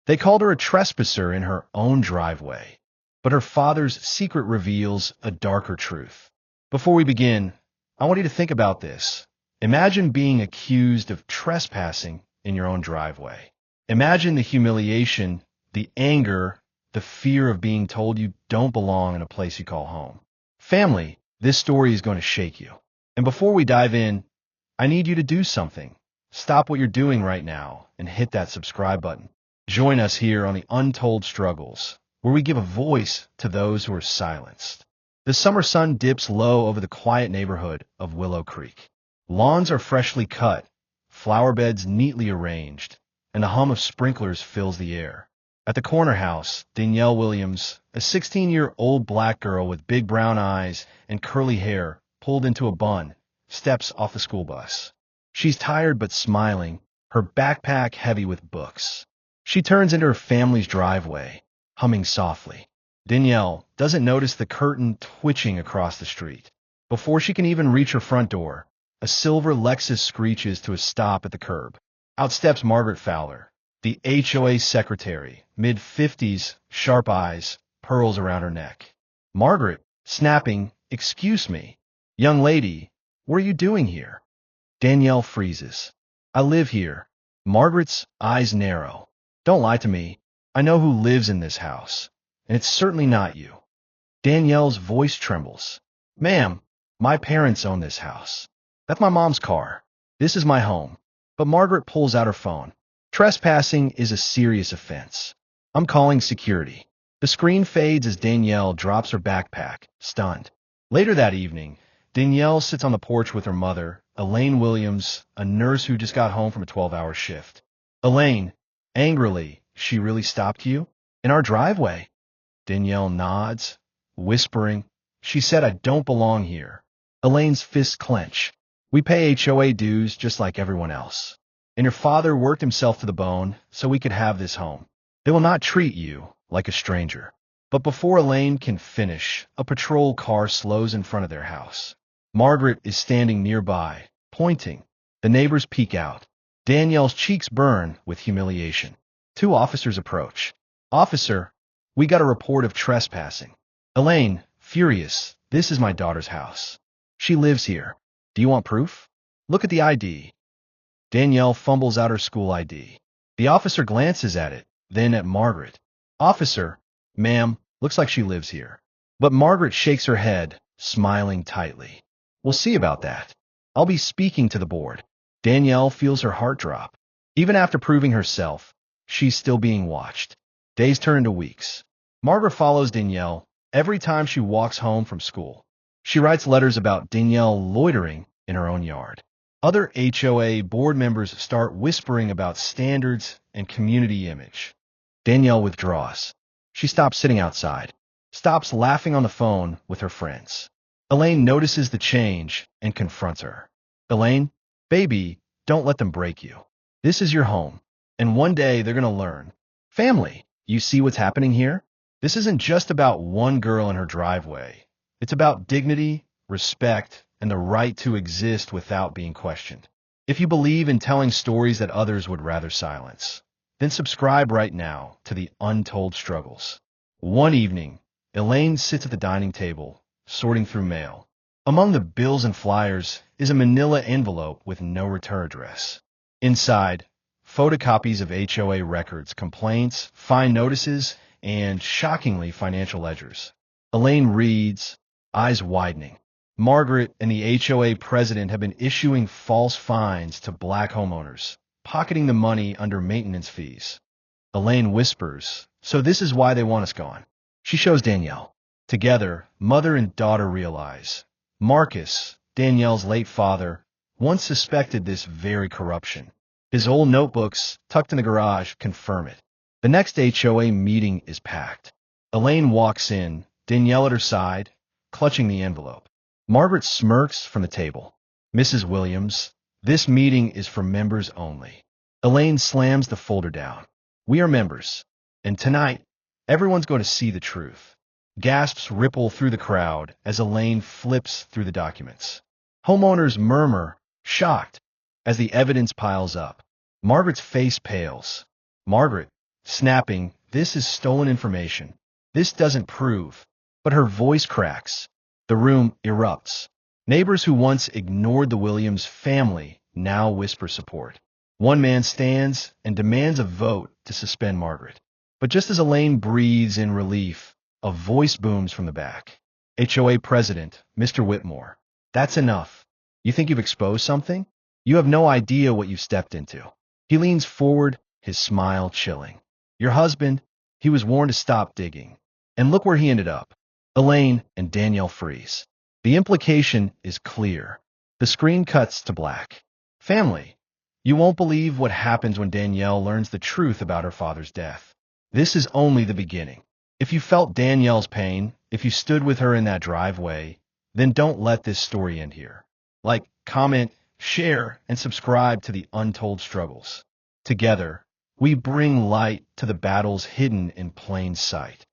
They called her a trespasser in her own driveway, but her father's secret reveals a darker truth. Before we begin, I want you to think about this. Imagine being accused of trespassing in your own driveway. Imagine the humiliation, the anger, the fear of being told you don't belong in a place you call home. Family, this story is going to shake you. And before we dive in, I need you to do something. Stop what you're doing right now and hit that subscribe button. Join us here on the Untold Struggles, where we give a voice to those who are silenced. The summer sun dips low over the quiet neighborhood of Willow Creek. Lawns are freshly cut, flower beds neatly arranged, and the hum of sprinklers fills the air. At the corner house, Danielle Williams, a 16-year-old black girl with big brown eyes and curly hair pulled into a bun, steps off the school bus. She's tired but smiling, her backpack heavy with books. She turns into her family's driveway, humming softly. Danielle doesn't notice the curtain twitching across the street. Before she can even reach her front door, a silver Lexus screeches to a stop at the curb. Out steps Margaret Fowler, the HOA secretary, mid-50s, sharp eyes, pearls around her neck. Margaret, snapping, "Excuse me. Young lady, what are you doing here?" Danielle freezes. "I live here." Margaret's eyes narrow. "Don't lie to me. I know who lives in this house, and it's certainly not you." Danielle's voice trembles. "Ma'am, my parents own this house. That's my mom's car. This is my home." But Margaret pulls out her phone. "Trespassing is a serious offense. I'm calling security." The screen fades as Danielle drops her backpack, stunned. Later that evening, Danielle sits on the porch with her mother, Elaine Williams, a nurse who just got home from a 12-hour shift. "Elaine," angrily, "she really stopped you? In our driveway?" Danielle nods, whispering, "She said I don't belong here." Elaine's fists clench. "We pay HOA dues just like everyone else. And your father worked himself to the bone so we could have this home. They will not treat you like a stranger." But before Elaine can finish, a patrol car slows in front of their house. Margaret is standing nearby, pointing. The neighbors peek out. Danielle's cheeks burn with humiliation. Two officers approach. "Officer, we got a report of trespassing." Elaine, furious, "This is my daughter's house. She lives here. Do you want proof? Look at the ID." Danielle fumbles out her school ID. The officer glances at it, then at Margaret. "Officer, ma'am, looks like she lives here." But Margaret shakes her head, smiling tightly. "We'll see about that. I'll be speaking to the board." Danielle feels her heart drop. Even after proving herself, she's still being watched. Days turn into weeks. Margaret follows Danielle every time she walks home from school. She writes letters about Danielle loitering in her own yard. Other HOA board members start whispering about standards and community image. Danielle withdraws. She stops sitting outside, stops laughing on the phone with her friends. Elaine notices the change and confronts her. "Elaine, baby, don't let them break you. This is your home, and one day they're going to learn." Family, you see what's happening here? This isn't just about one girl in her driveway. It's about dignity, respect, and the right to exist without being questioned. If you believe in telling stories that others would rather silence, then subscribe right now to the Untold Struggles. One evening, Elaine sits at the dining table, sorting through mail. Among the bills and flyers is a manila envelope with no return address. Inside, photocopies of HOA records, complaints, fine notices, and, shockingly, financial ledgers. Elaine reads, eyes widening. Margaret and the HOA president have been issuing false fines to black homeowners, pocketing the money under maintenance fees. Elaine whispers, "So this is why they want us gone." She shows Danielle. Together, mother and daughter realize Marcus, Danielle's late father, once suspected this very corruption. His old notebooks, tucked in the garage, confirm it. The next HOA meeting is packed. Elaine walks in, Danielle at her side, clutching the envelope. Margaret smirks from the table. "Mrs. Williams, this meeting is for members only." Elaine slams the folder down. "We are members, and tonight, everyone's going to see the truth." Gasps ripple through the crowd as Elaine flips through the documents. Homeowners murmur, shocked, as the evidence piles up. Margaret's face pales. "Margaret, snapping, "This is stolen information. This doesn't prove." But her voice cracks. The room erupts. Neighbors who once ignored the Williams family now whisper support. One man stands and demands a vote to suspend Margaret. But just as Elaine breathes in relief, a voice booms from the back. HOA president, Mr. Whitmore. "That's enough. You think you've exposed something? You have no idea what you've stepped into." He leans forward, his smile chilling. "Your husband, he was warned to stop digging. And look where he ended up." Elaine and Danielle freeze. The implication is clear. The screen cuts to black. Family. You won't believe what happens when Danielle learns the truth about her father's death. This is only the beginning. If you felt Danielle's pain, if you stood with her in that driveway, then don't let this story end here. Like, comment, share, and subscribe to the Untold Struggles. Together, we bring light to the battles hidden in plain sight.